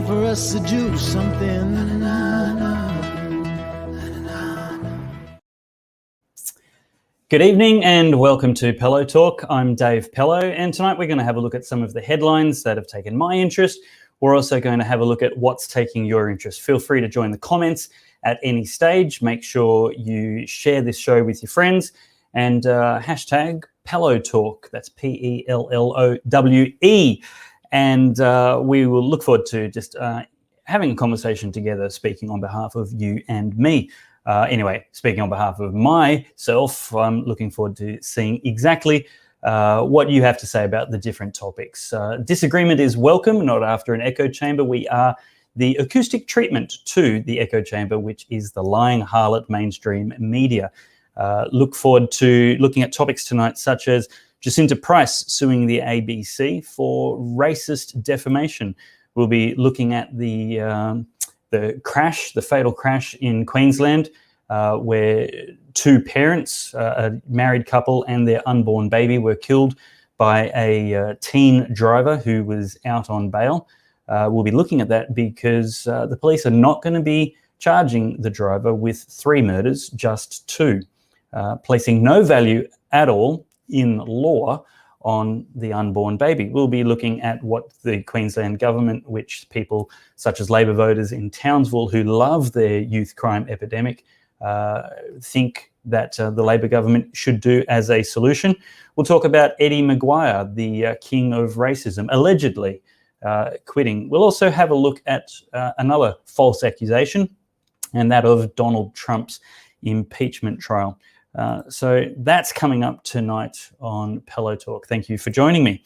for us to do something. Good evening and welcome to Pellowe Talk. I'm Dave Pellowe, and tonight we're going to have a look at some of the headlines that have taken my interest. We're also going to have a look at what's taking your interest. Feel free to join the comments at any stage. Make sure you share this show with your friends and hashtag Pellowe Talk. That's Pellowe. And we will look forward to just having a conversation together, speaking on behalf of you and me. Anyway, speaking on behalf of myself, I'm looking forward to seeing exactly what you have to say about the different topics. Disagreement is welcome, not after an echo chamber. We are the acoustic treatment to the echo chamber, which is the lying harlot mainstream media. Look forward to looking at topics tonight such as Jacinta Price suing the ABC for racist defamation. We'll be looking at the fatal crash in Queensland, where two parents, a married couple and their unborn baby, were killed by a teen driver who was out on bail. We'll be looking at that because the police are not going to be charging the driver with 3 murders, just 2, placing no value at all in law on the unborn baby. We'll be looking at what the Queensland government, which people such as Labor voters in Townsville who love their youth crime epidemic, think that the Labor government should do as a solution. We'll talk about Eddy McGuire, the king of racism, allegedly quitting. We'll also have a look at another false accusation, and that of Donald Trump's impeachment trial. So that's coming up tonight on Pellowe Talk. Thank you for joining me.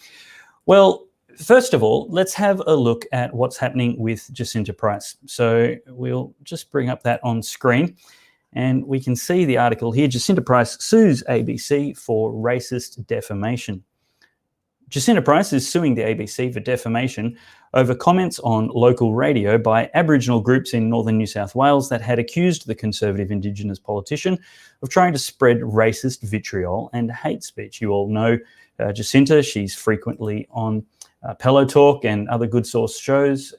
Well, first of all, let's have a look at what's happening with Jacinta Price. So we'll just bring up that on screen and we can see the article here. Jacinta Price sues ABC for racist defamation. Jacinta Price is suing the ABC for defamation over comments on local radio by Aboriginal groups in northern New South Wales that had accused the Conservative Indigenous politician of trying to spread racist vitriol and hate speech. You all know Jacinta. She's frequently on Pellowe Talk and other Good Source shows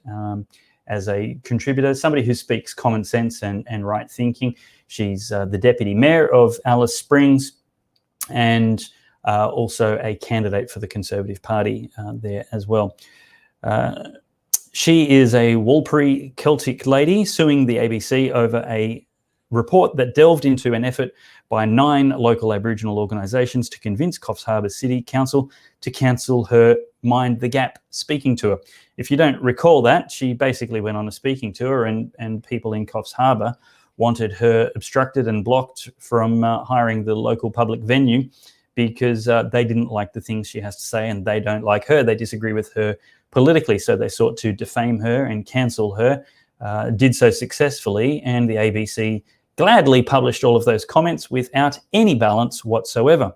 as a contributor, somebody who speaks common sense and right thinking. She's the Deputy Mayor of Alice Springs and also a candidate for the Conservative Party there as well. She is a Warlpiri Celtic lady suing the ABC over a report that delved into an effort by 9 local Aboriginal organisations to convince Coffs Harbour City Council to cancel her Mind the Gap speaking tour. If you don't recall that, she basically went on a speaking tour and people in Coffs Harbour wanted her obstructed and blocked from hiring the local public venue because they didn't like the things she has to say and they don't like her. They disagree with her politically, so they sought to defame her and cancel her, did so successfully, and the ABC gladly published all of those comments without any balance whatsoever.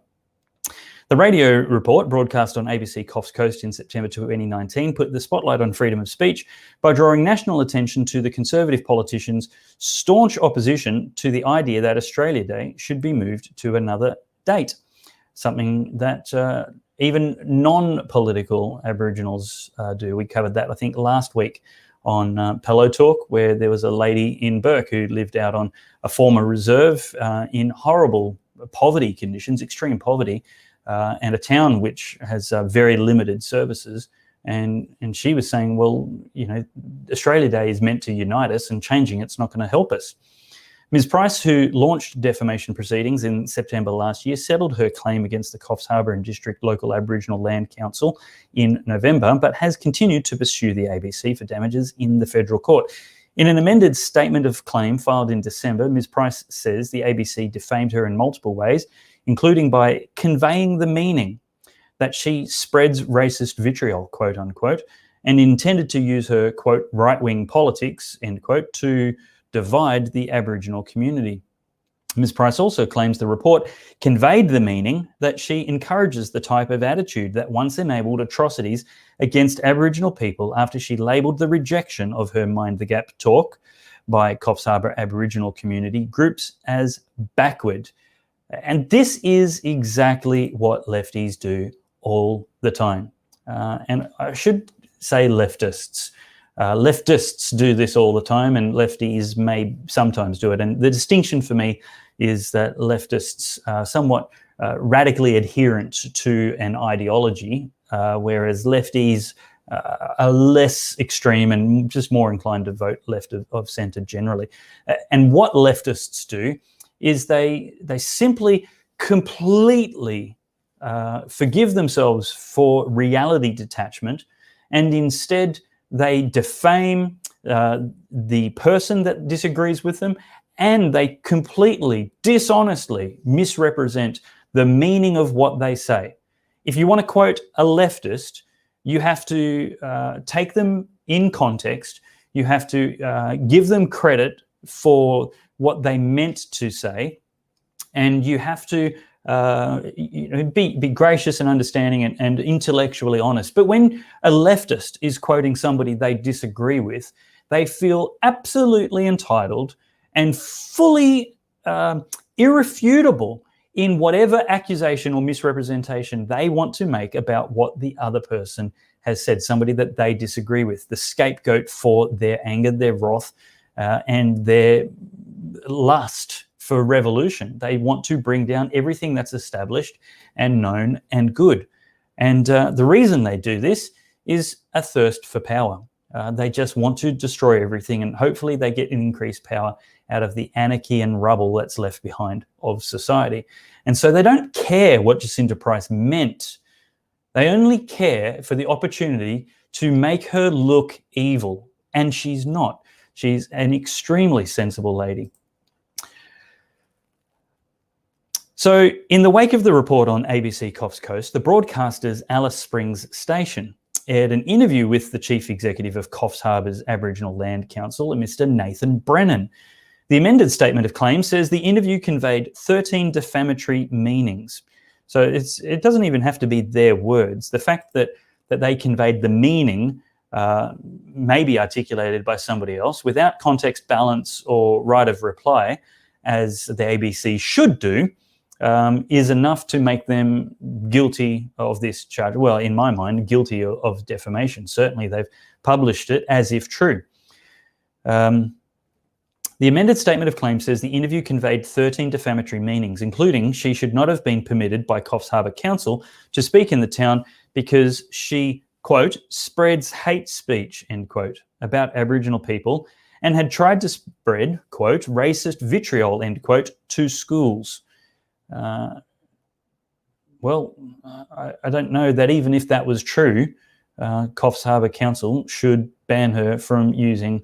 The radio report, broadcast on ABC Coffs Coast in September 2019, put the spotlight on freedom of speech by drawing national attention to the Conservative politician's staunch opposition to the idea that Australia Day should be moved to another date, something that even non-political Aboriginals do. We covered that, I think, last week on Pellowe Talk, where there was a lady in Burke who lived out on a former reserve in horrible poverty conditions, extreme poverty, and a town which has very limited services. And she was saying, well, you know, Australia Day is meant to unite us, and changing it's not going to help us. Ms Price, who launched defamation proceedings in September last year, settled her claim against the Coffs Harbour and District Local Aboriginal Land Council in November, but has continued to pursue the ABC for damages in the federal court. In an amended statement of claim filed in December, Ms Price says the ABC defamed her in multiple ways, including by conveying the meaning that she spreads racist vitriol, quote unquote, and intended to use her, quote, right-wing politics, end quote, to divide the Aboriginal community. Ms Price also claims the report conveyed the meaning that she encourages the type of attitude that once enabled atrocities against Aboriginal people after she labelled the rejection of her Mind the Gap talk by Coffs Harbour Aboriginal community groups as backward. And this is exactly what lefties do all the time. And I should say leftists. Leftists do this all the time, and lefties may sometimes do it. And the distinction for me is that leftists are somewhat radically adherent to an ideology, whereas lefties are less extreme and just more inclined to vote left of centre generally. And what leftists do is they simply completely forgive themselves for reality detachment, and instead they defame the person that disagrees with them, and they completely, dishonestly misrepresent the meaning of what they say. If you want to quote a leftist, you have to take them in context. You have to give them credit for what they meant to say, and you have to be gracious and understanding and intellectually honest. But when a leftist is quoting somebody they disagree with, they feel absolutely entitled and fully irrefutable in whatever accusation or misrepresentation they want to make about what the other person has said, somebody that they disagree with, the scapegoat for their anger, their wrath, and their lust for revolution. They want to bring down everything that's established and known and good. And the reason they do this is a thirst for power. They just want to destroy everything, and hopefully they get an increased power out of the anarchy and rubble that's left behind of society. And so they don't care what Jacinta Price meant. They only care for the opportunity to make her look evil. And she's not. She's an extremely sensible lady. So in the wake of the report on ABC Coffs Coast, the broadcaster's Alice Springs station aired an interview with the chief executive of Coffs Harbour's Aboriginal Land Council, Mr. Nathan Brennan. The amended statement of claim says the interview conveyed 13 defamatory meanings. So it doesn't even have to be their words. The fact that they conveyed the meaning may be articulated by somebody else without context, balance, or right of reply, as the ABC should do, is enough to make them guilty of this charge. Well, in my mind, guilty of defamation. Certainly they've published it as if true. The amended statement of claim says the interview conveyed 13 defamatory meanings, including she should not have been permitted by Coffs Harbour Council to speak in the town because she, quote, spreads hate speech, end quote, about Aboriginal people, and had tried to spread, quote, racist vitriol, end quote, to schools. I don't know that even if that was true, Coffs Harbour Council should ban her from using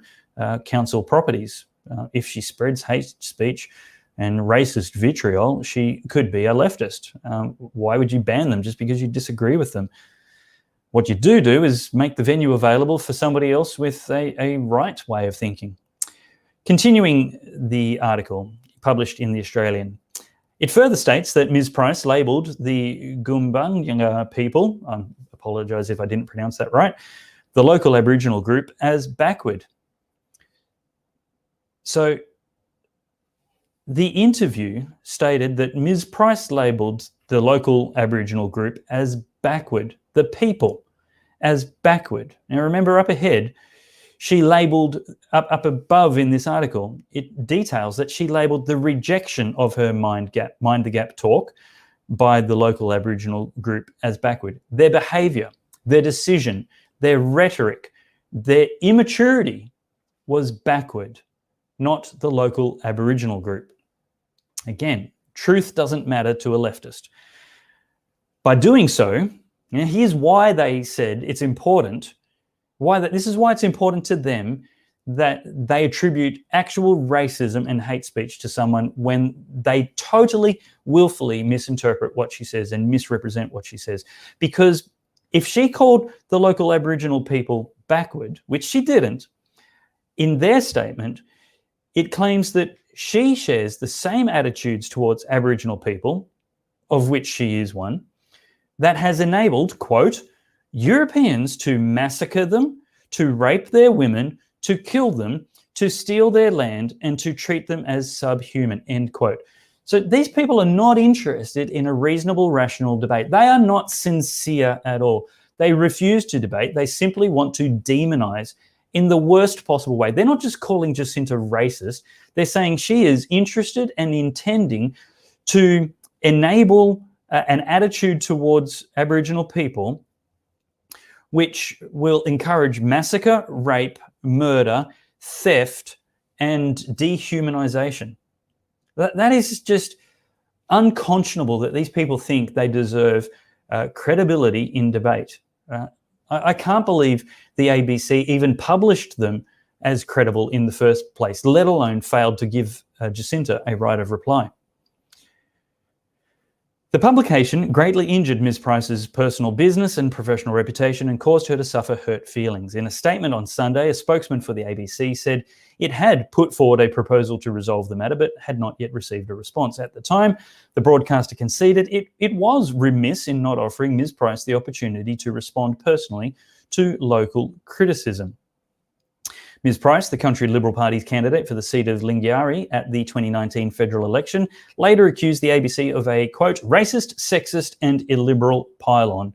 council properties. If she spreads hate speech and racist vitriol, she could be a leftist. Why would you ban them just because you disagree with them? What you do is make the venue available for somebody else with a right way of thinking. Continuing the article published in The Australian, it further states that Ms. Price labelled the Gumbaynggirr people, I apologise if I didn't pronounce that right, the local Aboriginal group, as backward. So the interview stated that Ms. Price labelled the local Aboriginal group as backward, the people as backward. Now remember, up ahead, she labelled, up above in this article, it details that she labelled the rejection of her Mind the Gap talk by the local Aboriginal group as backward. Their behaviour, their decision, their rhetoric, their immaturity was backward, not the local Aboriginal group. Again, truth doesn't matter to a leftist. By doing so, here's why they said it's important, this is why it's important to them that they attribute actual racism and hate speech to someone when they totally willfully misinterpret what she says and misrepresent what she says. Because if she called the local Aboriginal people backward, which she didn't, in their statement, it claims that she shares the same attitudes towards Aboriginal people, of which she is one, that has enabled, quote, Europeans to massacre them, to rape their women, to kill them, to steal their land, and to treat them as subhuman, end quote. So these people are not interested in a reasonable, rational debate. They are not sincere at all. They refuse to debate. They simply want to demonize in the worst possible way. They're not just calling Jacinta racist. They're saying she is interested and intending to enable an attitude towards Aboriginal people which will encourage massacre, rape, murder, theft, and dehumanization. That is just unconscionable that these people think they deserve credibility in debate. I can't believe the ABC even published them as credible in the first place, let alone failed to give Jacinta a right of reply. The publication greatly injured Ms. Price's personal business and professional reputation and caused her to suffer hurt feelings. In a statement on Sunday, a spokesman for the ABC said it had put forward a proposal to resolve the matter, but had not yet received a response. At the time, the broadcaster conceded it was remiss in not offering Ms. Price the opportunity to respond personally to local criticism. Ms. Price, the Country Liberal Party's candidate for the seat of Lingiari at the 2019 federal election, later accused the ABC of a, quote, racist, sexist and illiberal pylon,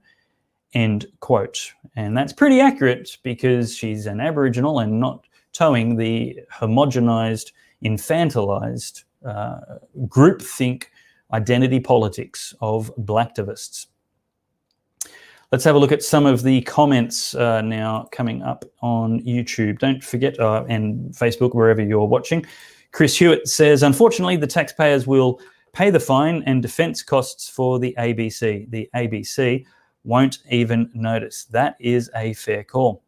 end quote. And that's pretty accurate because she's an Aboriginal and not towing the homogenised, infantilised groupthink identity politics of blacktivists. Let's have a look at some of the comments now coming up on YouTube. Don't forget, and Facebook, wherever you're watching. Chris Hewitt says, unfortunately, the taxpayers will pay the fine and defence costs for the ABC. The ABC won't even notice. That is a fair call.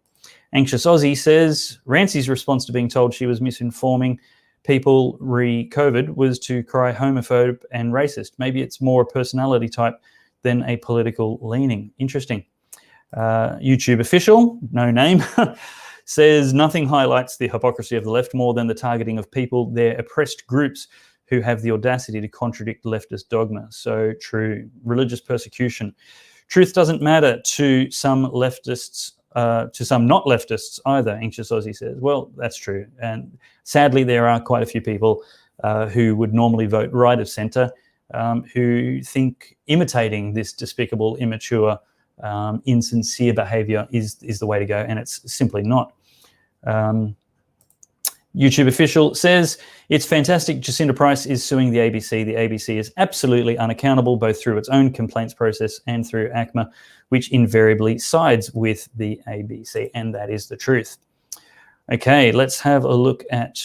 Anxious Aussie says, Rancie's response to being told she was misinforming people re-COVID was to cry homophobe and racist. Maybe it's more a personality type than a political leaning. Interesting. YouTube official, no name, says nothing highlights the hypocrisy of the left more than the targeting of people, their oppressed groups who have the audacity to contradict leftist dogma. So true. Religious persecution. Truth doesn't matter to some leftists, to some not leftists either, Anxious Aussie says. Well, that's true. And sadly, there are quite a few people who would normally vote right of centre who think imitating this despicable, immature, insincere behaviour is the way to go, and it's simply not. YouTube official says, it's fantastic Jacinta Price is suing the ABC. The ABC is absolutely unaccountable, both through its own complaints process and through ACMA, which invariably sides with the ABC, and that is the truth. Okay, let's have a look at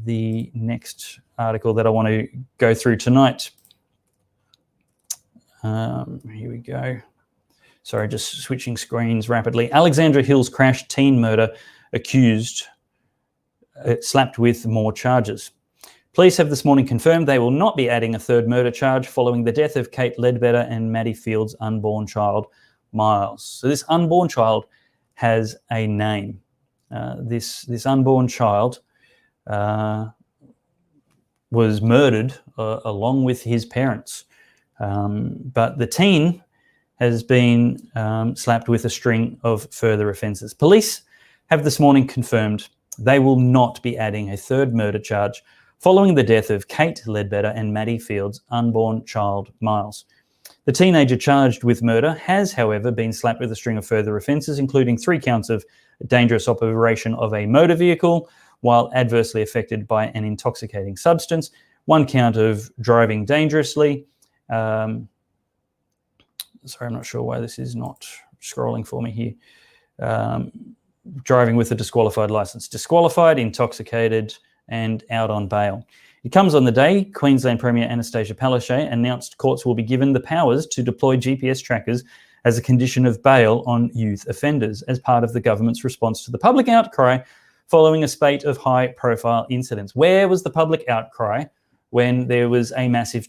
the next article that I want to go through tonight. Here we go. Sorry, just switching screens rapidly. Alexandra Hills crash, teen murder, accused, slapped with more charges. Police have this morning confirmed they will not be adding a third murder charge following the death of Kate Ledbetter and Maddie Field's unborn child, Miles. So this unborn child has a name. This unborn child was murdered along with his parents. But the teen has been slapped with a string of further offences. Police have this morning confirmed they will not be adding a third murder charge following the death of Kate Ledbetter and Maddie Field's unborn child, Miles. The teenager charged with murder has, however, been slapped with a string of further offences, including 3 counts of dangerous operation of a motor vehicle while adversely affected by an intoxicating substance, 1 count of driving dangerously. Sorry, I'm not sure why this is not scrolling for me here. Driving with a disqualified licence. Disqualified, intoxicated, and out on bail. It comes on the day Queensland Premier Anastasia Palaszczuk announced courts will be given the powers to deploy GPS trackers as a condition of bail on youth offenders as part of the government's response to the public outcry following a spate of high-profile incidents. Where was the public outcry when there was a massive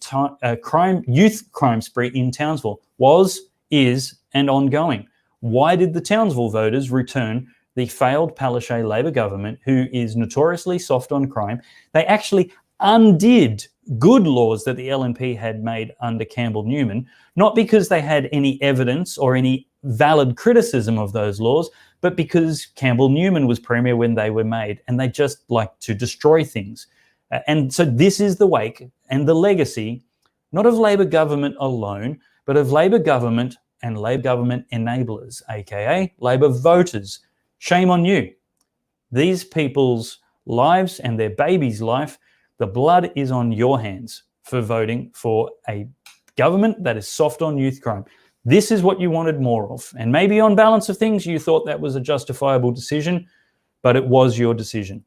youth crime spree in Townsville? Was, is, and ongoing. Why did the Townsville voters return the failed Palaszczuk Labor government, who is notoriously soft on crime? They actually undid good laws that the LNP had made under Campbell Newman, not because they had any evidence or any valid criticism of those laws, but because Campbell Newman was Premier when they were made, and they just like to destroy things. And so this is the wake and the legacy, not of Labor government alone, but of Labor government and Labor government enablers, aka Labor voters. Shame on you. These people's lives and their baby's life, the blood is on your hands for voting for a government that is soft on youth crime. This is what you wanted more of. And maybe on balance of things, you thought that was a justifiable decision, but it was your decision.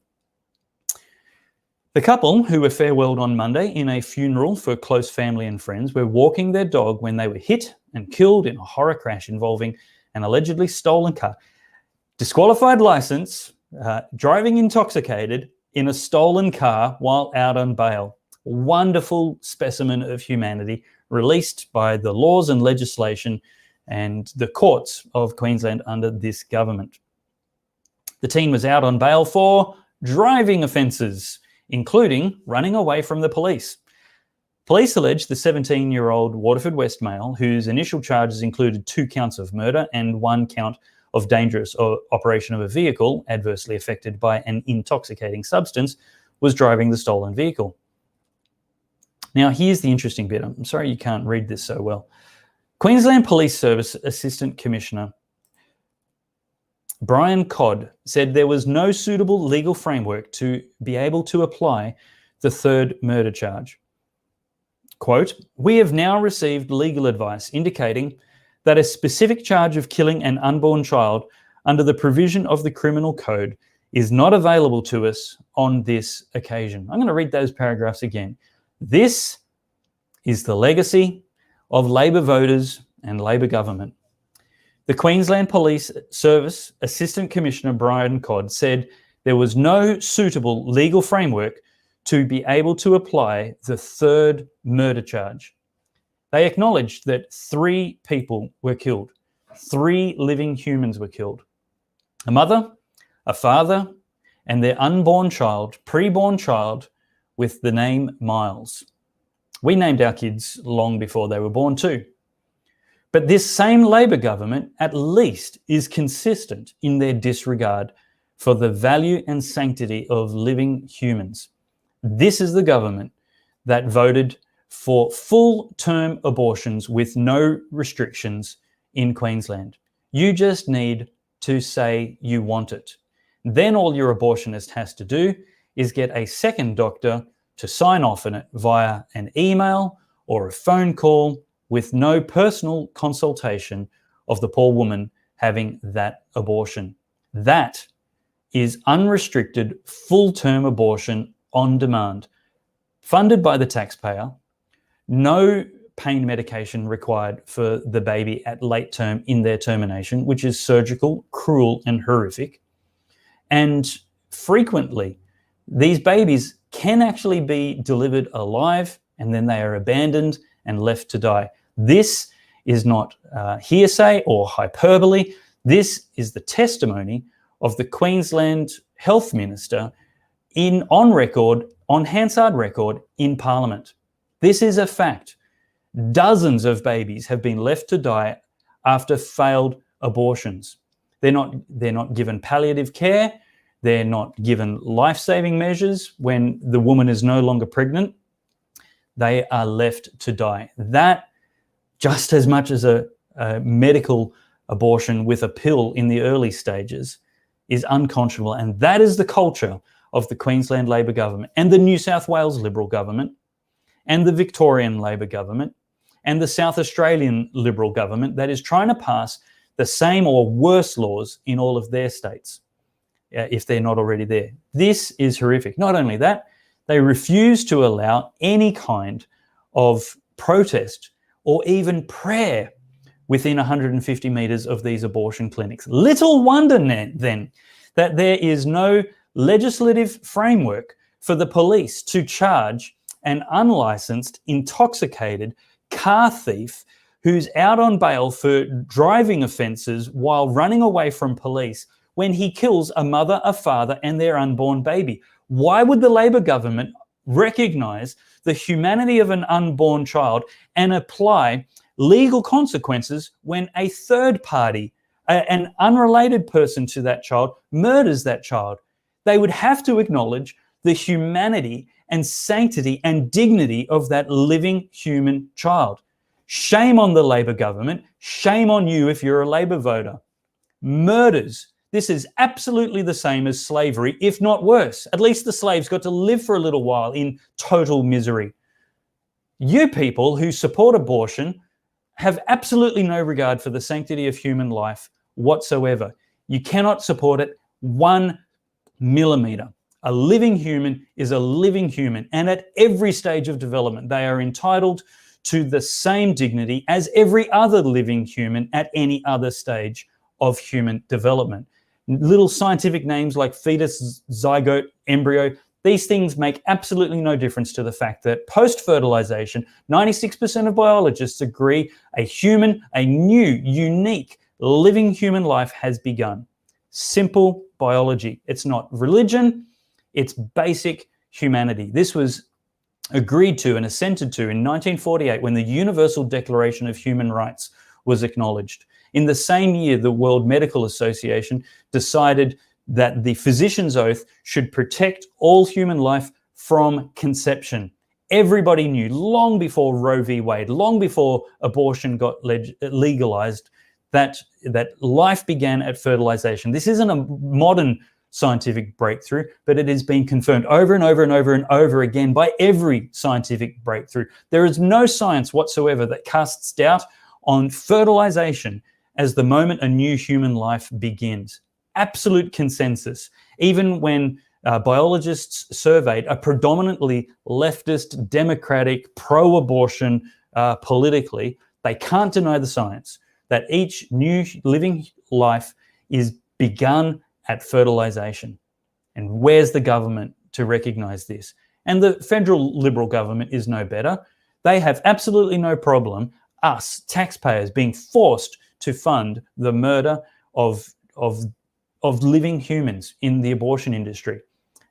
The couple, who were farewelled on Monday in a funeral for close family and friends, were walking their dog when they were hit and killed in a horror crash involving an allegedly stolen car. Disqualified license, driving intoxicated in a stolen car while out on bail. Wonderful specimen of humanity released by the laws and legislation and the courts of Queensland under this government. The teen was out on bail for driving offences, including running away from the police. Police allege the 17-year-old Waterford West male, whose initial charges included 2 counts of murder and 1 count of dangerous operation of a vehicle adversely affected by an intoxicating substance, was driving the stolen vehicle. Now, here's the interesting bit. I'm sorry you can't read this so well. Queensland Police Service Assistant Commissioner Brian Codd said there was no suitable legal framework to be able to apply the 3rd murder charge. Quote, "We have now received legal advice indicating that a specific charge of killing an unborn child under the provision of the Criminal Code is not available to us on this occasion." I'm going to read those paragraphs again. This is the legacy of Labor voters and Labor government. The Queensland Police Service Assistant Commissioner Brian Codd said there was no suitable legal framework to be able to apply the 3rd murder charge. They acknowledged that 3 people were killed. 3 living humans were killed. A mother, a father, and their unborn child, preborn child, with the name Miles. We named our kids long before they were born too. But this same Labor government at least is consistent in their disregard for the value and sanctity of living humans. This is the government that voted for full-term abortions with no restrictions in Queensland. You just need to say you want it. Then all your abortionist has to do is get a second doctor to sign off on it via an email or a phone call with no personal consultation of the poor woman having that abortion. That is unrestricted full-term abortion on demand, funded by the taxpayer, no pain medication required for the baby at late term in their termination, which is surgical, cruel, and horrific. And frequently, these babies can actually be delivered alive and then they are abandoned and left to die. This is not hearsay or hyperbole. This is the testimony of the Queensland Health Minister on record, on Hansard record in Parliament. This is a fact. Dozens of babies have been left to die after failed abortions. They're not given palliative care. They're not given life-saving measures when the woman is no longer pregnant. They are left to die. That, just as much as a medical abortion with a pill in the early stages, is unconscionable. And that is the culture of the Queensland Labor government and the New South Wales Liberal government and the Victorian Labor government and the South Australian Liberal government that is trying to pass the same or worse laws in all of their states, if they're not already there. This is horrific. Not only that, they refuse to allow any kind of protest or even prayer within 150 metres of these abortion clinics. Little wonder then that there is no legislative framework for the police to charge an unlicensed, intoxicated car thief who's out on bail for driving offences while running away from police when he kills a mother, a father, and their unborn baby. Why would the Labor government recognise the humanity of an unborn child and apply legal consequences when a third party, an unrelated person to that child, murders that child? They would have to acknowledge the humanity and sanctity and dignity of that living human child. Shame on the Labor government. Shame on you if you're a Labor voter. Murders This is absolutely the same as slavery, if not worse. At least the slaves got to live for a little while in total misery. You people who support abortion have absolutely no regard for the sanctity of human life whatsoever. You cannot support it 1 millimeter. A living human is a living human, and at every stage of development, they are entitled to the same dignity as every other living human at any other stage of human development. Little scientific names like fetus, zygote, embryo, these things make absolutely no difference to the fact that post-fertilization, 96% of biologists agree a new, unique, living human life has begun. Simple biology. It's not religion, it's basic humanity. This was agreed to and assented to in 1948 when the Universal Declaration of Human Rights was acknowledged. In the same year, the World Medical Association decided that the physician's oath should protect all human life from conception. Everybody knew long before Roe v. Wade, long before abortion got legalized, that life began at fertilization. This isn't a modern scientific breakthrough, but it has been confirmed over and over and over and over again by every scientific breakthrough. There is no science whatsoever that casts doubt on fertilization as the moment a new human life begins. Absolute consensus. Even when biologists surveyed a predominantly leftist, democratic, pro-abortion politically, they can't deny the science that each new living life is begun at fertilization. And where's the government to recognize this? And the federal Liberal government is no better. They have absolutely no problem, us taxpayers, being forced to fund the murder of living humans in the abortion industry.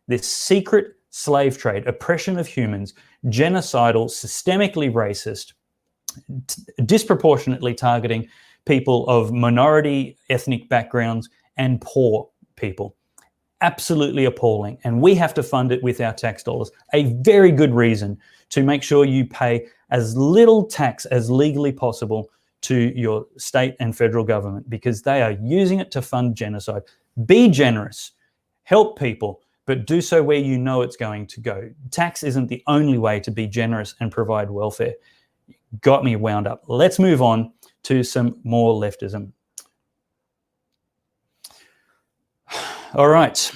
This secret slave trade, oppression of humans, genocidal, systemically racist, disproportionately targeting people of minority ethnic backgrounds and poor people. Absolutely appalling. And we have to fund it with our tax dollars. A very good reason to make sure you pay as little tax as legally possible to your state and federal government, because they are using it to fund genocide. Be generous, help people, but do so where you know it's going to go. Tax isn't the only way to be generous and provide welfare. Got me wound up. Let's move on to some more leftism. All right.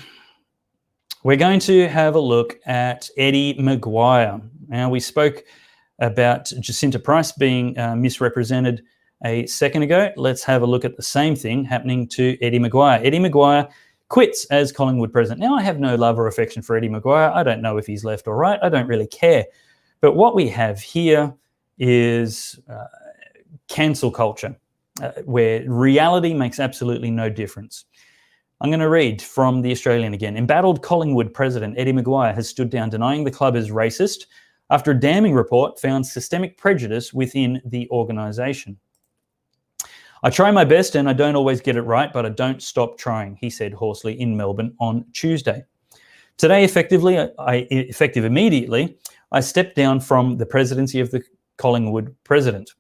We're going to have a look at Eddy McGuire. Now, we spoke about Jacinta Price being misrepresented a second ago. Let's have a look at the same thing happening to Eddy McGuire. Eddy McGuire quits as Collingwood president. Now, I have no love or affection for Eddy McGuire. I don't know if he's left or right. I don't really care. But what we have here is cancel culture, where reality makes absolutely no difference. I'm going to read from The Australian again. Embattled Collingwood president Eddy McGuire has stood down, denying the club is racist after a damning report found systemic prejudice within the organisation. I try my best and I don't always get it right, but I don't stop trying, he said hoarsely in Melbourne on Tuesday. Today, effective immediately, I stepped down from the presidency of the Collingwood president.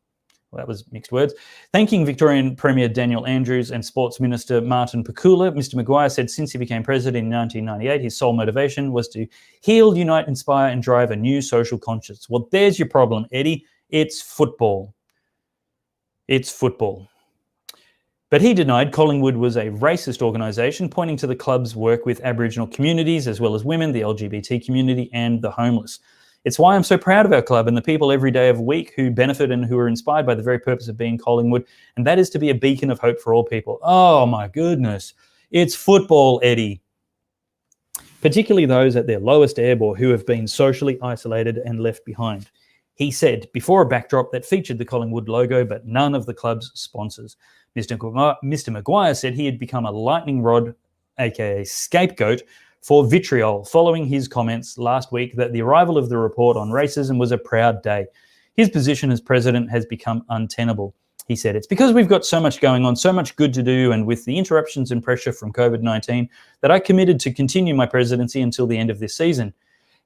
Well, that was mixed words. Thanking Victorian Premier Daniel Andrews and Sports Minister Martin Pakula, Mr McGuire said since he became president in 1998, his sole motivation was to heal, unite, inspire and drive a new social conscience. Well, there's your problem, Eddy. It's football. It's football. But he denied Collingwood was a racist organisation, pointing to the club's work with Aboriginal communities as well as women, the LGBT community and the homeless. It's why I'm so proud of our club and the people every day of the week who benefit and who are inspired by the very purpose of being Collingwood, and that is to be a beacon of hope for all people. Oh my goodness, it's football, Eddy. Particularly those at their lowest ebb or who have been socially isolated and left behind. He said before a backdrop that featured the Collingwood logo but none of the club's sponsors. Mr. McGuire said he had become a lightning rod, aka scapegoat, for vitriol following his comments last week that the arrival of the report on racism was a proud day. His position as president has become untenable. He said, it's because we've got so much going on, so much good to do, and with the interruptions and pressure from COVID-19 that I committed to continue my presidency until the end of this season.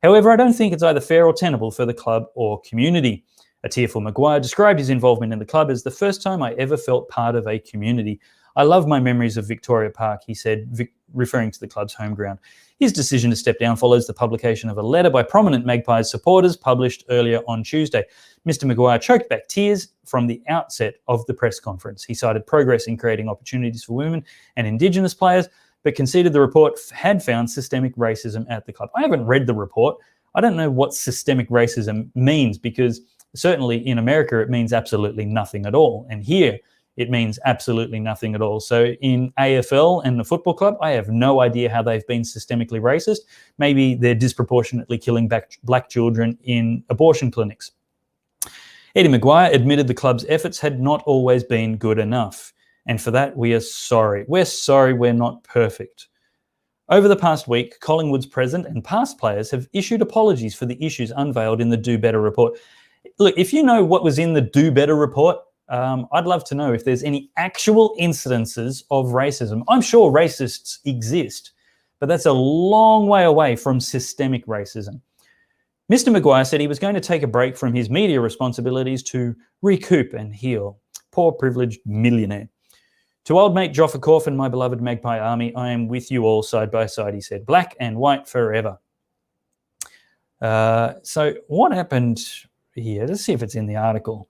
However, I don't think it's either fair or tenable for the club or community. A tearful McGuire described his involvement in the club as the first time I ever felt part of a community. I love my memories of Victoria Park, he said, referring to the club's home ground. His decision to step down follows the publication of a letter by prominent Magpies supporters published earlier on Tuesday. Mr McGuire choked back tears from the outset of the press conference. He cited progress in creating opportunities for women and Indigenous players, but conceded the report had found systemic racism at the club. I haven't read the report. I don't know what systemic racism means, because certainly in America it means absolutely nothing at all. And here it means absolutely nothing at all. So in AFL and the football club, I have no idea how they've been systemically racist. Maybe they're disproportionately killing black children in abortion clinics. Eddy McGuire admitted the club's efforts had not always been good enough. And for that, we are sorry. We're sorry we're not perfect. Over the past week, Collingwood's present and past players have issued apologies for the issues unveiled in the Do Better report. Look, if you know what was in the Do Better report, I'd love to know if there's any actual incidences of racism. I'm sure racists exist, but that's a long way away from systemic racism. Mr McGuire said he was going to take a break from his media responsibilities to recoup and heal. Poor privileged millionaire. To old mate Joffa Corf and my beloved Magpie Army, I am with you all side by side, he said. Black and white forever. So what happened here? Let's see if it's in the article.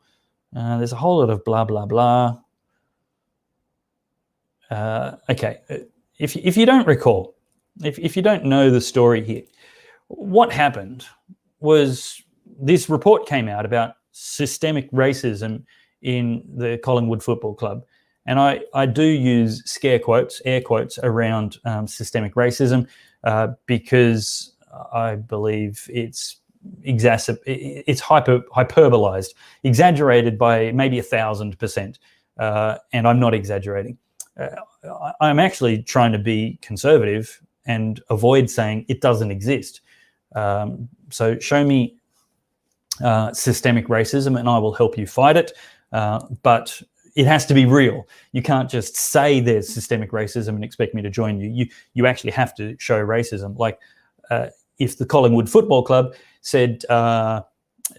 There's a whole lot of blah, blah, blah. Okay, if you don't recall, if you don't know the story here, what happened was this report came out about systemic racism in the Collingwood Football Club. And I do use air quotes around systemic racism because I believe it's hyperbolized, exaggerated by maybe 1,000%. And I'm not exaggerating. I'm actually trying to be conservative and avoid saying it doesn't exist. So show me systemic racism and I will help you fight it. But it has to be real. You can't just say there's systemic racism and expect me to join you. You actually have to show racism. Like if the Collingwood Football Club said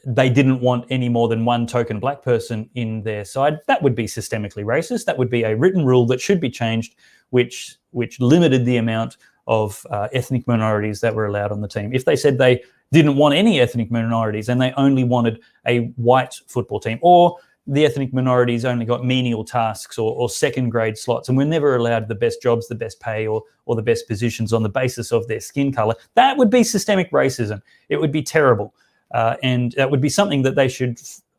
they didn't want any more than one token black person in their side, that would be systemically racist. That would be a written rule that should be changed, which limited the amount of ethnic minorities that were allowed on the team. If they said they didn't want any ethnic minorities and they only wanted a white football team, or the ethnic minorities only got menial tasks or second grade slots and were never allowed the best jobs, the best pay or the best positions on the basis of their skin color, that would be systemic racism. It would be terrible. And that would be something that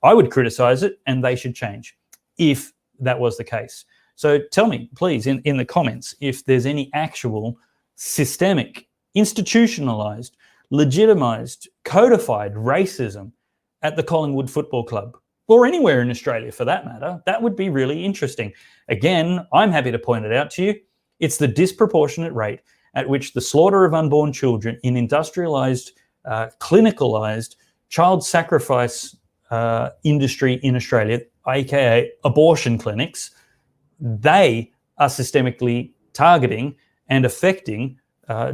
I would criticize it and they should change if that was the case. So tell me, please, in the comments, if there's any actual systemic, institutionalized, legitimized, codified racism at the Collingwood Football Club, or anywhere in Australia for that matter. That would be really interesting. Again, I'm happy to point it out to you. It's the disproportionate rate at which the slaughter of unborn children in industrialized, clinicalized child sacrifice industry in Australia, aka abortion clinics, they are systemically targeting and affecting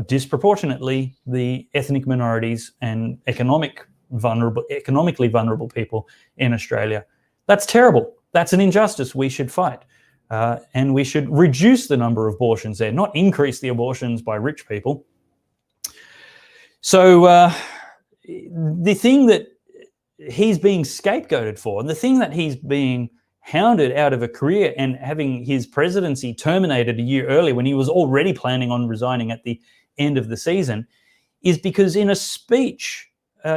disproportionately the ethnic minorities and economically vulnerable people in Australia. That's terrible. That's an injustice we should fight. And we should reduce the number of abortions there, not increase the abortions by rich people. So the thing that he's being scapegoated for, and the thing that he's being hounded out of a career and having his presidency terminated a year early when he was already planning on resigning at the end of the season, is because in a speech,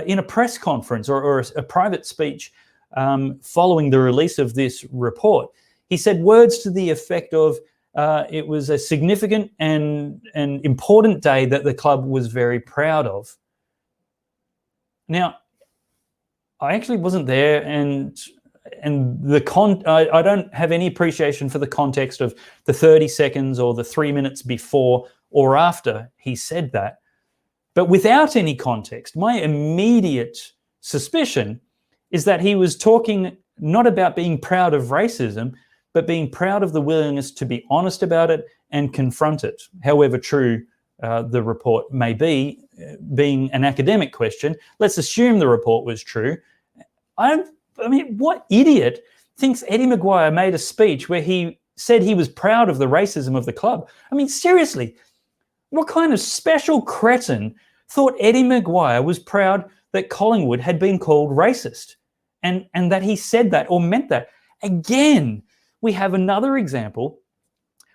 in a press conference or a private speech following the release of this report, he said words to the effect of it was a significant and important day that the club was very proud of. Now, I actually wasn't there, and I don't have any appreciation for the context of the 30 seconds or the 3 minutes before or after he said that. But without any context, my immediate suspicion is that he was talking not about being proud of racism, but being proud of the willingness to be honest about it and confront it, however true the report may be. Being an academic question, let's assume the report was true. I mean, what idiot thinks Eddy McGuire made a speech where he said he was proud of the racism of the club. I mean, seriously, what kind of special cretin thought Eddy McGuire was proud that Collingwood had been called racist and that he said that or meant that? Again, we have another example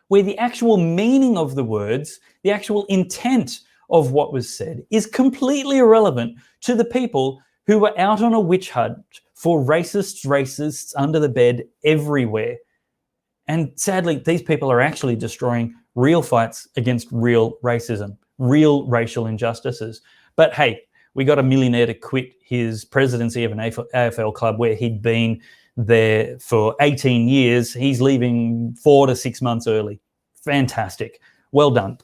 where the actual meaning of the words, the actual intent of what was said is completely irrelevant to the people who were out on a witch hunt for racists under the bed everywhere. And sadly, these people are actually destroying real fights against real racism, real racial injustices. But hey, we got a millionaire to quit his presidency of an AFL club where he'd been there for 18 years. He's leaving 4 to 6 months early. Fantastic. Well done.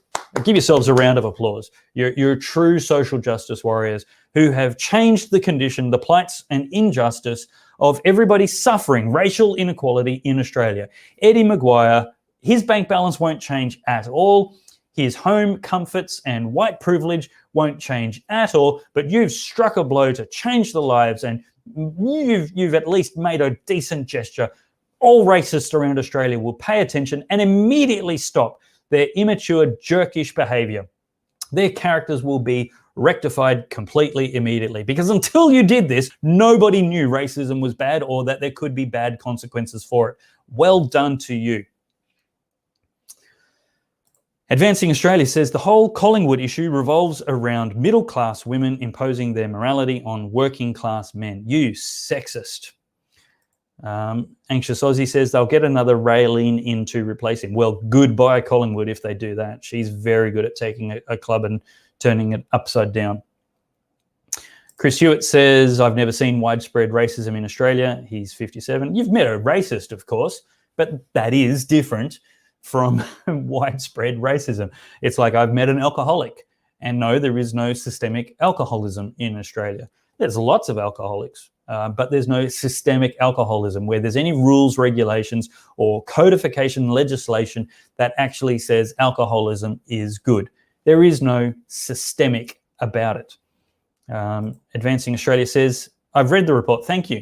Give yourselves a round of applause. You're true social justice warriors who have changed the condition, the plights and injustice of everybody suffering racial inequality in Australia. Eddy McGuire, his bank balance won't change at all. His home comforts and white privilege won't change at all, but you've struck a blow to change the lives, and you've at least made a decent gesture. All racists around Australia will pay attention and immediately stop their immature, jerkish behaviour. Their characters will be rectified completely immediately, because until you did this, nobody knew racism was bad or that there could be bad consequences for it. Well done to you. Advancing Australia says the whole Collingwood issue revolves around middle-class women imposing their morality on working-class men. You sexist. Anxious Aussie says they'll get another Raylene in to replace him. Well, goodbye Collingwood if they do that. She's very good at taking a club and turning it upside down. Chris Hewitt says, I've never seen widespread racism in Australia. He's 57. You've met a racist, of course, but that is different from widespread racism. It's like I've met an alcoholic, and no, there is no systemic alcoholism in Australia. There's lots of alcoholics, but there's no systemic alcoholism where there's any rules, regulations, or codification legislation that actually says alcoholism is good. There is no systemic about it. Advancing Australia says, I've read the report, thank you.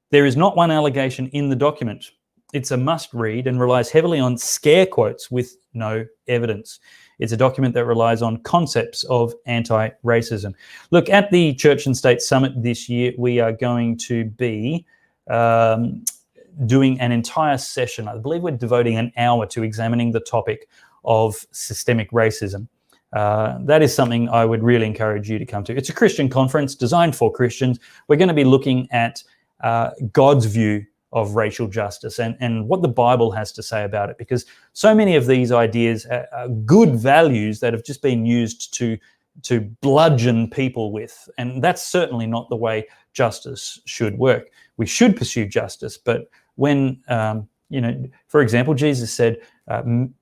There is not one allegation in the document. It's a must read and relies heavily on scare quotes with no evidence. It's a document that relies on concepts of anti-racism. Look, at the Church and State Summit this year, we are going to be doing an entire session. I believe we're devoting an hour to examining the topic of systemic racism. That is something I would really encourage you to come to. It's a Christian conference designed for Christians. We're going to be looking at God's view of racial justice and what the Bible has to say about it, because so many of these ideas are good values that have just been used to bludgeon people with, and that's certainly not the way justice should work. We should pursue justice, but when for example, Jesus said,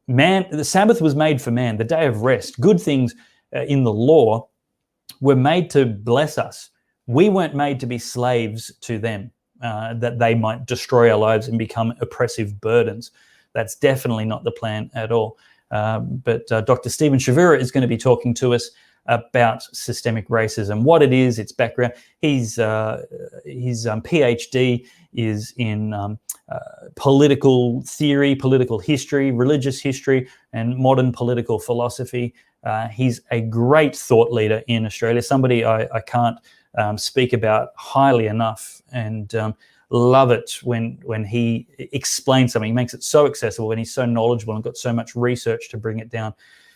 "Man, the Sabbath was made for man, the day of rest. Good things in the law were made to bless us. We weren't made to be slaves to them." That they might destroy our lives and become oppressive burdens. That's definitely not the plan at all. But Dr. Stephen Shavura is going to be talking to us about systemic racism, what it is, its background. His PhD is in political theory, political history, religious history, and modern political philosophy. He's a great thought leader in Australia, somebody I can't speak about highly enough, and love it when he explains something. He makes it so accessible, and he's so knowledgeable and got so much research to bring it down.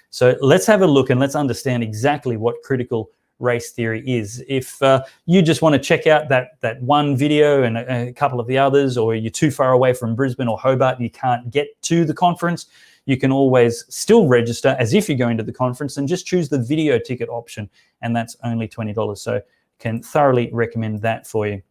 So let's have a look and let's understand exactly what critical race theory is. If you just want to check out that one video and a couple of the others, or you're too far away from Brisbane or Hobart and you can't get to the conference, you can always still register as if you're going to the conference and just choose the video ticket option, and that's only $20. So can thoroughly recommend that for you.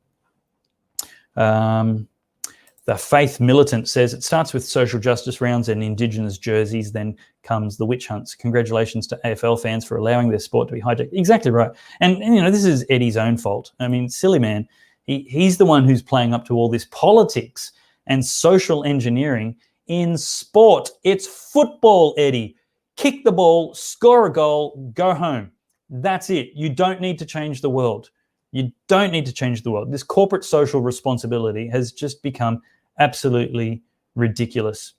The Faith Militant says it starts with social justice rounds and Indigenous jerseys, then comes the witch hunts. Congratulations to AFL fans for allowing their sport to be hijacked. Exactly right. And this is Eddie's own fault. I mean, silly man. He's the one who's playing up to all this politics and social engineering in sport. It's football, Eddie. Kick the ball, score a goal, go home. That's it. You don't need to change the world. You don't need to change the world. This corporate social responsibility has just become absolutely ridiculous.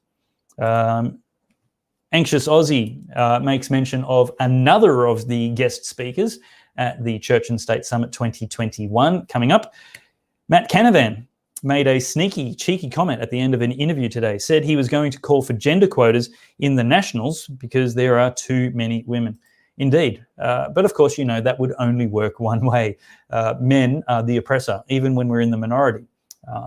Anxious Aussie makes mention of another of the guest speakers at the Church and State Summit 2021 coming up. Matt Canavan made a sneaky, cheeky comment at the end of an interview today, said he was going to call for gender quotas in the Nationals because there are too many women. Indeed. But of course, you know, that would only work one way. Men are the oppressor, even when we're in the minority.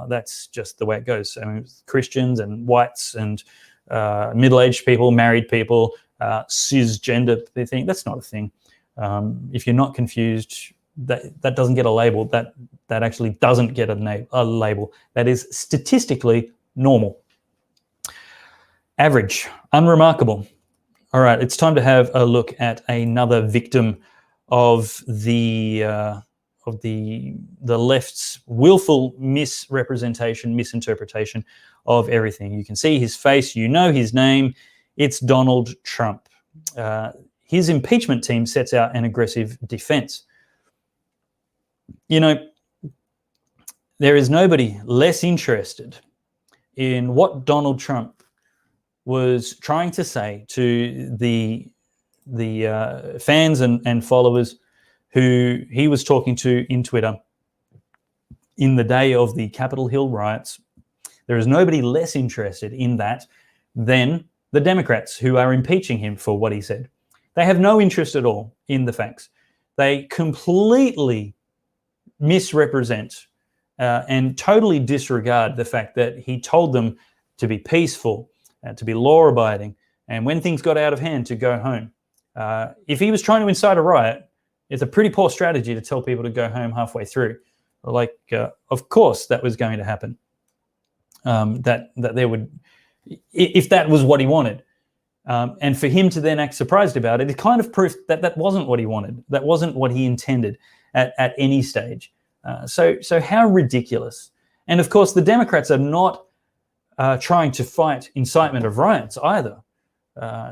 That's just the way it goes. I mean, Christians and whites and middle-aged people, married people, cisgender, they think that's not a thing. If you're not confused, that doesn't get a label. That actually doesn't get a label. That is statistically normal. Average, unremarkable. All right, it's time to have a look at another victim of the left's willful misrepresentation, misinterpretation of everything. You can see his face, you know his name. It's Donald Trump. His impeachment team sets out an aggressive defense. You know, there is nobody less interested in what Donald Trump was trying to say to the fans and followers who he was talking to in Twitter in the day of the Capitol Hill riots. There is nobody less interested in that than the Democrats who are impeaching him for what he said. They have no interest at all in the facts. They completely misrepresent and totally disregard the fact that he told them to be peaceful, to be law-abiding, and when things got out of hand, to go home. If he was trying to incite a riot, it's a pretty poor strategy to tell people to go home halfway through. Like, of course, that was going to happen. That there would, if that was what he wanted, and for him to then act surprised about it, it kind of proved that that wasn't what he wanted. That wasn't what he intended at any stage. So how ridiculous! And of course, the Democrats are not trying to fight incitement of riots either.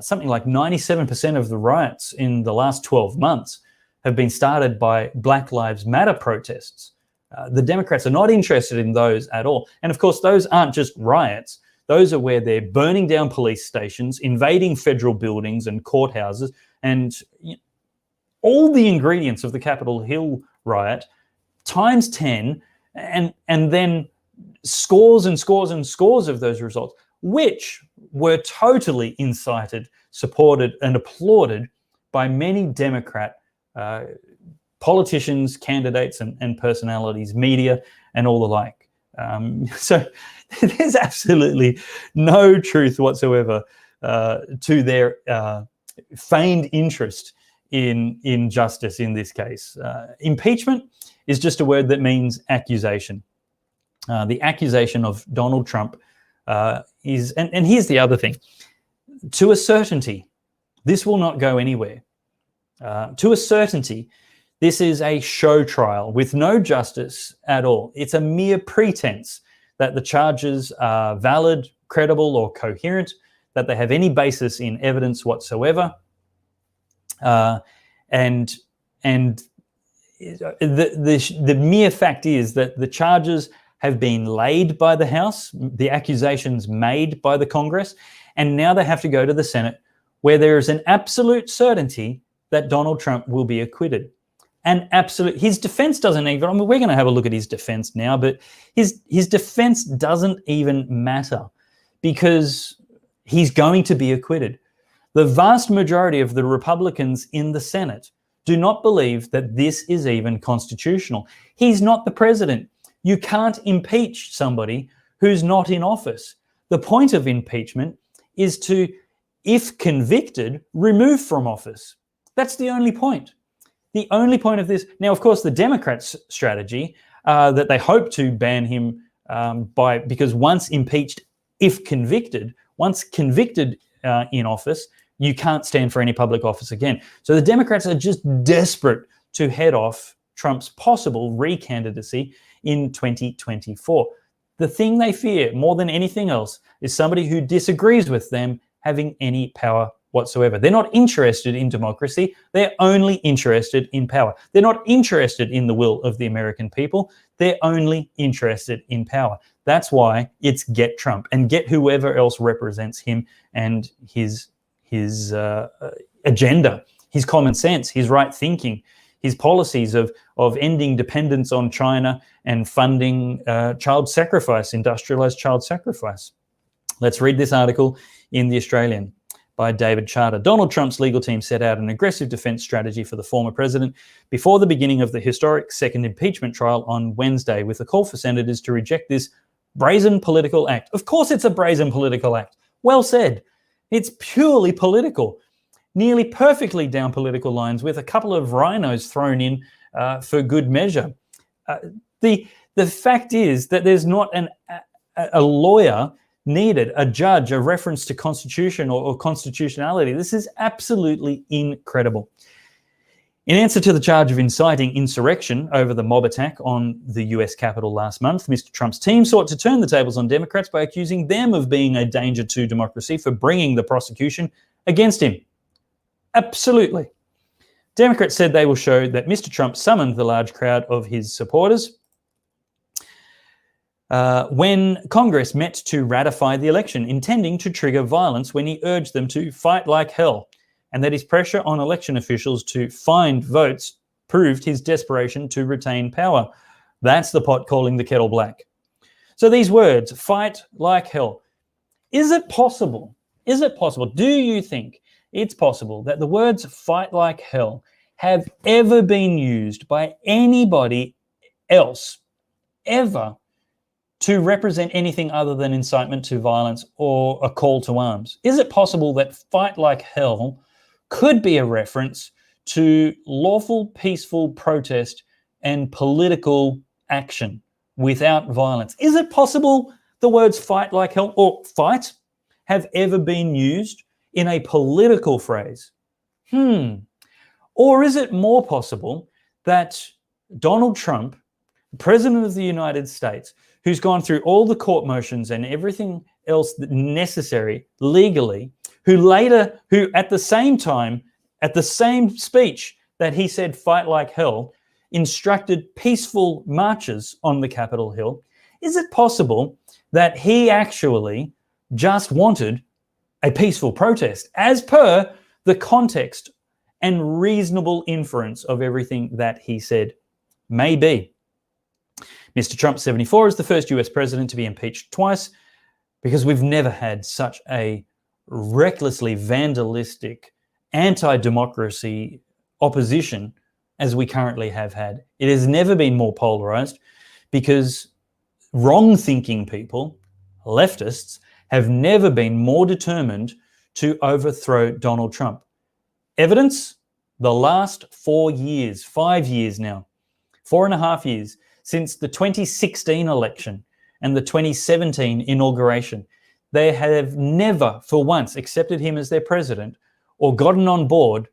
Something like 97% of the riots in the last 12 months have been started by Black Lives Matter protests. The Democrats are not interested in those at all. And of course, those aren't just riots. Those are where they're burning down police stations, invading federal buildings and courthouses, and all the ingredients of the Capitol Hill riot times 10, and then scores and scores and scores of those results, which were totally incited, supported, and applauded by many Democrat politicians, candidates, and personalities, media, and all the like. So there's absolutely no truth whatsoever to their feigned interest in justice in this case. Impeachment is just a word that means accusation. The accusation of Donald Trump is, and here's the other thing, to a certainty, this will not go anywhere. To a certainty, this is a show trial with no justice at all. It's a mere pretense that the charges are valid, credible, or coherent, that they have any basis in evidence whatsoever. And the mere fact is that the charges have been laid by the House, the accusations made by the Congress, and now they have to go to the Senate, where there is an absolute certainty that Donald Trump will be acquitted. An absolute, his defense doesn't even, I mean, we're going to have a look at his defense now, but his defense doesn't even matter because he's going to be acquitted. The vast majority of the Republicans in the Senate do not believe that this is even constitutional. He's not the president. You can't impeach somebody who's not in office. The point of impeachment is to, if convicted, remove from office. That's the only point. The only point of this. Now, of course, the Democrats' strategy that they hope to ban him because once impeached, if convicted, once convicted in office, you can't stand for any public office again. So the Democrats are just desperate to head off Trump's possible recandidacy in 2024. The thing they fear more than anything else is somebody who disagrees with them having any power whatsoever. They're not interested in democracy. They're only interested in power. They're not interested in the will of the American people. They're only interested in power. That's why it's get Trump and get whoever else represents him and his agenda, his common sense, his right thinking, his policies of ending dependence on China and funding child sacrifice, industrialized child sacrifice. Let's read this article in The Australian by David Charter. Donald Trump's legal team set out an aggressive defense strategy for the former president before the beginning of the historic second impeachment trial on Wednesday, with a call for senators to reject this brazen political act. Of course it's a brazen political act. Well said. It's purely political, nearly perfectly down political lines, with a couple of rhinos thrown in for good measure. The fact is that there's not a lawyer needed, a judge, a reference to constitution or constitutionality. This is absolutely incredible. In answer to the charge of inciting insurrection over the mob attack on the US Capitol last month, Mr. Trump's team sought to turn the tables on Democrats by accusing them of being a danger to democracy for bringing the prosecution against him. Absolutely. Democrats said they will show that Mr. Trump summoned the large crowd of his supporters when Congress met to ratify the election, intending to trigger violence when he urged them to fight like hell, and that his pressure on election officials to find votes proved his desperation to retain power. That's the pot calling the kettle black. So these words, fight like hell, is it possible? Is it possible? Do you think it's possible that the words fight like hell have ever been used by anybody else ever to represent anything other than incitement to violence or a call to arms? Is it possible that fight like hell could be a reference to lawful, peaceful protest and political action without violence? Is it possible the words fight like hell or fight have ever been used in a political phrase? Or is it more possible that Donald Trump, President of the United States, who's gone through all the court motions and everything else necessary legally, who at the same time, at the same speech that he said fight like hell, instructed peaceful marches on the Capitol Hill, is it possible that he actually just wanted a peaceful protest as per the context and reasonable inference of everything that he said? Maybe. Mr. Trump, 74, is the first US president to be impeached twice, because we've never had such a recklessly vandalistic, anti-democracy opposition as we currently have had. It has never been more polarized, because wrong-thinking people, leftists, have never been more determined to overthrow Donald Trump. Evidence? The last 4 years, 5 years now, 4.5 years, since the 2016 election and the 2017 inauguration, they have never for once accepted him as their president or gotten on board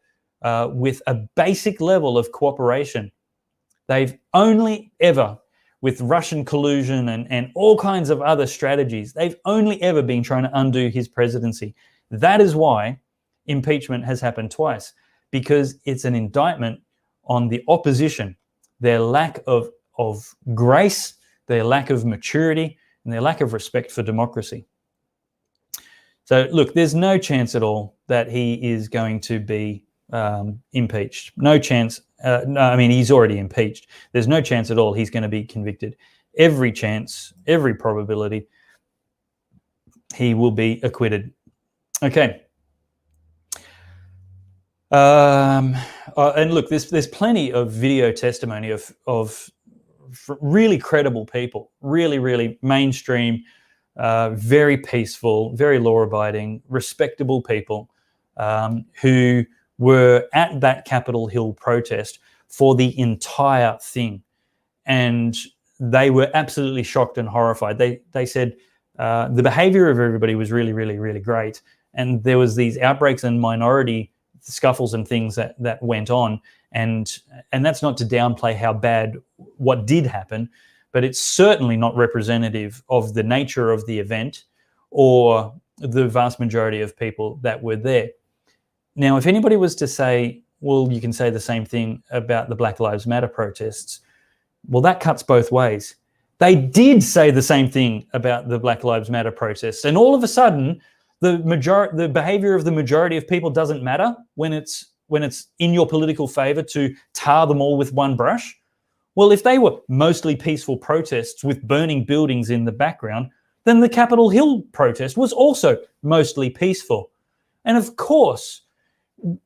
with a basic level of cooperation. They've only ever, with Russian collusion and all kinds of other strategies, they've only ever been trying to undo his presidency. That is why impeachment has happened twice, because it's an indictment on the opposition, their lack of grace, their lack of maturity, and their lack of respect for democracy. So look, there's no chance at all that he is going to be impeached. No chance. No, I mean, he's already impeached. There's no chance at all he's going to be convicted. Every chance, every probability, he will be acquitted. Okay. And look, there's plenty of video testimony of really credible people, really mainstream, very peaceful, very law-abiding, respectable people who were at that Capitol Hill protest for the entire thing. And they were absolutely shocked and horrified. They said the behavior of everybody was really great. And there was these outbreaks and minority scuffles and things that went on. And that's not to downplay how bad what did happen, but it's certainly not representative of the nature of the event or the vast majority of people that were there. Now, if anybody was to say, well, you can say the same thing about the Black Lives Matter protests, well, that cuts both ways. They did say the same thing about the Black Lives Matter protests, and all of a sudden, the behavior of the majority of people doesn't matter when it's in your political favor to tar them all with one brush. Well, if they were mostly peaceful protests with burning buildings in the background, then the Capitol Hill protest was also mostly peaceful. And of course,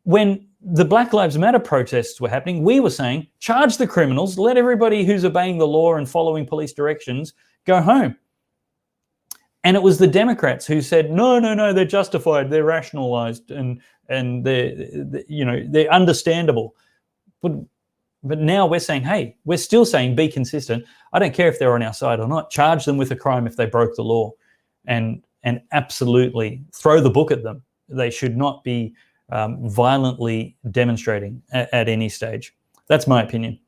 when the Black Lives Matter protests were happening, we were saying, charge the criminals, let everybody who's obeying the law and following police directions go home. And it was the Democrats who said, no, they're justified, they're rationalized, and they're understandable. But now we're saying, hey, we're still saying be consistent. I don't care if they're on our side or not. Charge them with a crime if they broke the law, and absolutely throw the book at them. They should not be violently demonstrating at any stage. That's my opinion.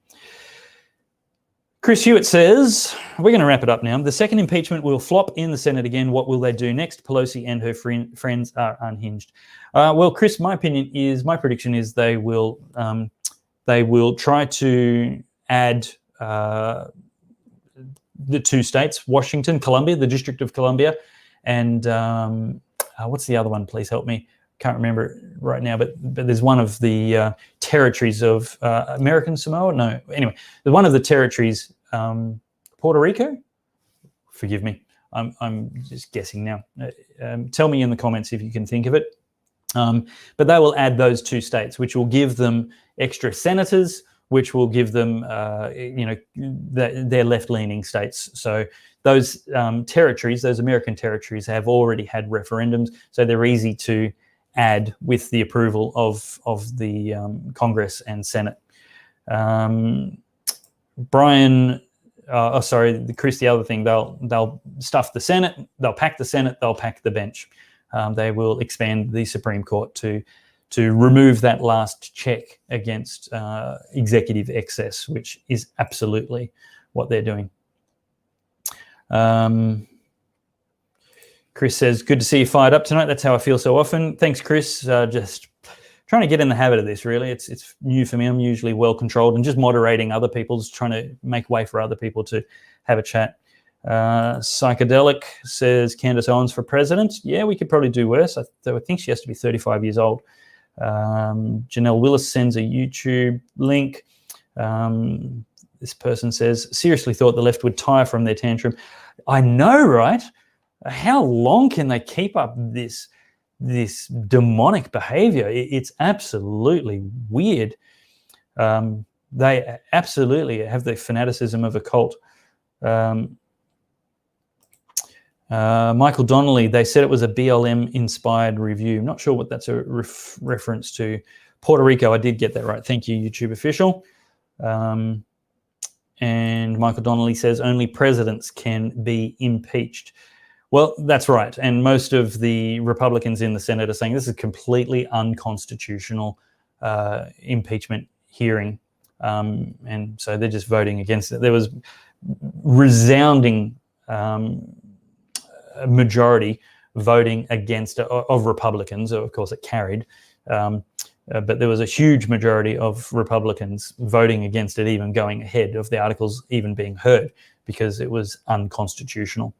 Chris Hewitt says, we're going to wrap it up now. The second impeachment will flop in the Senate again. What will they do next? Pelosi and her friends are unhinged. Well, Chris, my prediction is they will try to add the two states, Washington, Columbia, the District of Columbia, and what's the other one? Please help me. Can't remember it right now, but there's one of the territories of American Samoa. No, anyway, there's one of the territories, Puerto Rico. Forgive me, I'm just guessing now. Tell me in the comments if you can think of it. But they will add those two states, which will give them extra senators, which will give them, their left-leaning states. So those territories, those American territories, have already had referendums, so they're easy to add with the approval of the Congress and Senate. Chris, the other thing, they'll stuff the Senate, they'll pack the Senate, they'll pack the bench. They will expand the Supreme Court to remove that last check against executive excess, which is absolutely what they're doing. Chris says, good to see you fired up tonight. That's how I feel so often. Thanks, Chris. Just trying to get in the habit of this, really. It's new for me. I'm usually well controlled and just moderating other people's, trying to make way for other people to have a chat. Psychedelic says, Candace Owens for president. Yeah, we could probably do worse. I think she has to be 35 years old. Janelle Willis sends a YouTube link. This person says, seriously thought the left would tire from their tantrum. I know, right? How long can they keep up this demonic behavior? It's absolutely weird. They absolutely have the fanaticism of a cult. Michael Donnelly, they said it was a BLM-inspired review. I'm not sure what that's a reference to. Puerto Rico, I did get that right. Thank you, YouTube official. And Michael Donnelly says only presidents can be impeached. Well, that's right. And most of the Republicans in the Senate are saying this is a completely unconstitutional impeachment hearing. And so they're just voting against it. There was resounding majority voting against of Republicans. Of course, it carried. But there was a huge majority of Republicans voting against it, even going ahead of the articles even being heard, because it was unconstitutional.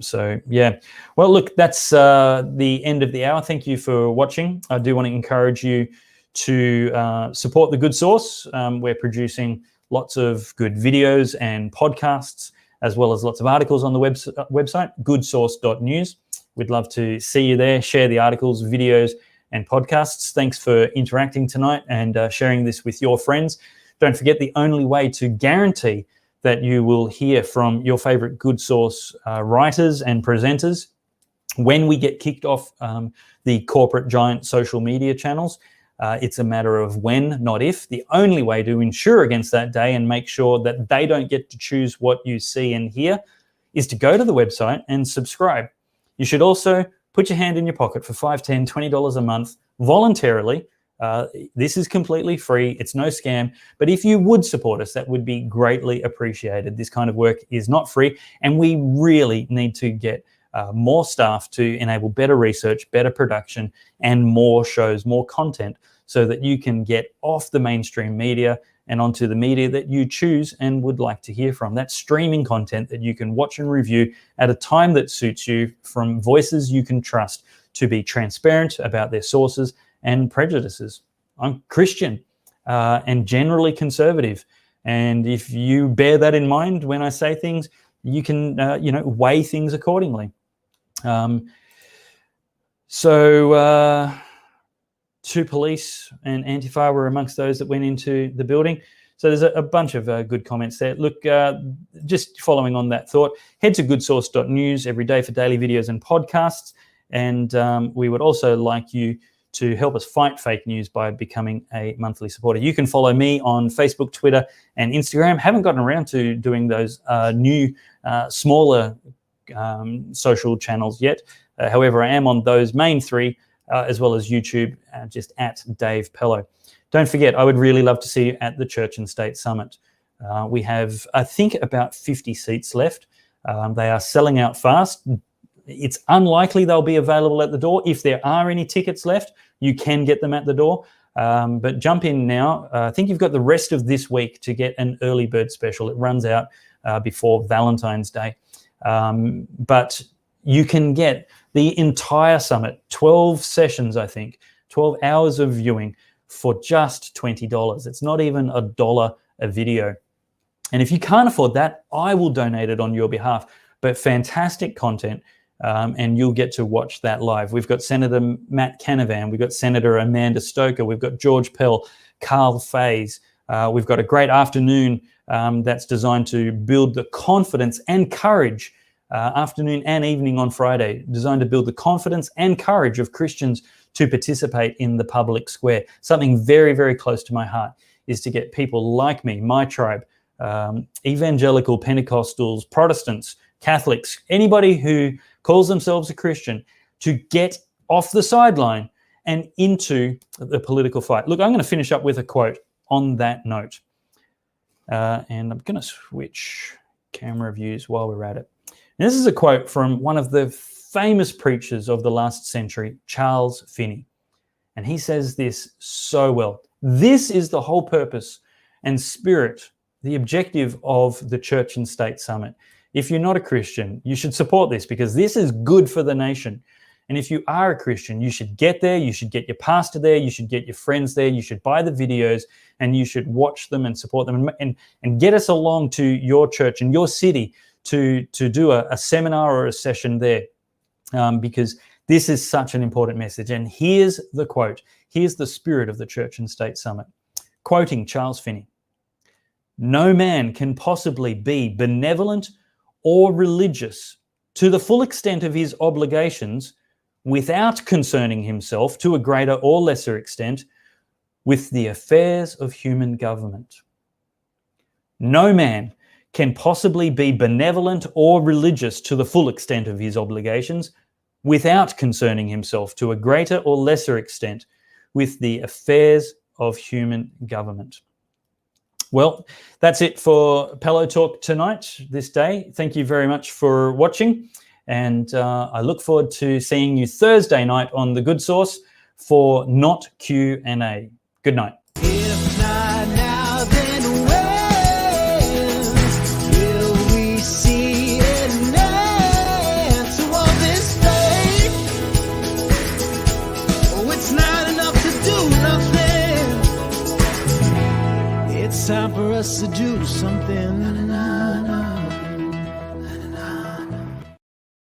So, yeah. Well, look, that's the end of the hour. Thank you for watching. I do want to encourage you to support The Good Source. We're producing lots of good videos and podcasts, as well as lots of articles on the website, goodsource.news. We'd love to see you there. Share the articles, videos, and podcasts. Thanks for interacting tonight and sharing this with your friends. Don't forget, the only way to guarantee that you will hear from your favorite Good Source writers and presenters when we get kicked off the corporate giant social media channels. It's a matter of when, not if. The only way to ensure against that day and make sure that they don't get to choose what you see and hear is to go to the website and subscribe. You should also put your hand in your pocket for $5, $10, $20 a month voluntarily. This is completely free. It's no scam. But if you would support us, that would be greatly appreciated. This kind of work is not free, and we really need to get more staff to enable better research, better production, and more shows, more content, so that you can get off the mainstream media and onto the media that you choose and would like to hear from. That's streaming content that you can watch and review at a time that suits you, from voices you can trust, to be transparent about their sources and prejudices. I'm Christian and generally conservative. And if you bear that in mind when I say things, you can, weigh things accordingly. Two police and Antifa were amongst those that went into the building. So there's a bunch of good comments there. Look, just following on that thought, head to goodsource.news every day for daily videos and podcasts. And we would also like you to help us fight fake news by becoming a monthly supporter. You can follow me on Facebook, Twitter, and Instagram. Haven't gotten around to doing those new, smaller social channels yet. However, I am on those main three, as well as YouTube, just at Dave Pellowe. Don't forget, I would really love to see you at the Church and State Summit. We have, I think, about 50 seats left. They are selling out fast. It's unlikely they'll be available at the door. If there are any tickets left, you can get them at the door. But jump in now. I think you've got the rest of this week to get an early bird special. It runs out before Valentine's Day. But you can get the entire summit, 12 sessions, I think, 12 hours of viewing for just $20. It's not even $1 a video. And if you can't afford that, I will donate it on your behalf. But fantastic content, and you'll get to watch that live. We've got Senator Matt Canavan, we've got Senator Amanda Stoker, we've got George Pell, Carl Faze. We've got a great afternoon that's designed to build the confidence and courage, afternoon and evening on Friday, designed to build the confidence and courage of Christians to participate in the public square. Something very, very close to my heart is to get people like me, my tribe, evangelical, Pentecostals, Protestants, Catholics, anybody who calls themselves a Christian, to get off the sideline and into the political fight. Look, I'm going to finish up with a quote on that note. And I'm going to switch camera views while we're at it. And this is a quote from one of the famous preachers of the last century, Charles Finney. And he says this so well. This is the whole purpose and spirit, the objective of the Church and State Summit. If you're not a Christian, you should support this, because this is good for the nation. And if you are a Christian, you should get there, you should get your pastor there, you should get your friends there, you should buy the videos, and you should watch them and support them, and get us along to your church and your city to do a seminar or a session there, because this is such an important message. And here's the quote. Here's the spirit of the Church and State Summit. Quoting Charles Finney, "No man can possibly be benevolent or religious to the full extent of his obligations without concerning himself to a greater or lesser extent with the affairs of human government. No man can possibly be benevolent or religious to the full extent of his obligations without concerning himself to a greater or lesser extent with the affairs of human government." Well, that's it for Pellowe Talk tonight, this day. Thank you very much for watching. And I look forward to seeing you Thursday night on The Good Source for Not Q&A. Good night. If not now, then when will we see an end to all this faith? Oh, it's not enough to do nothing. It's time for us to do something.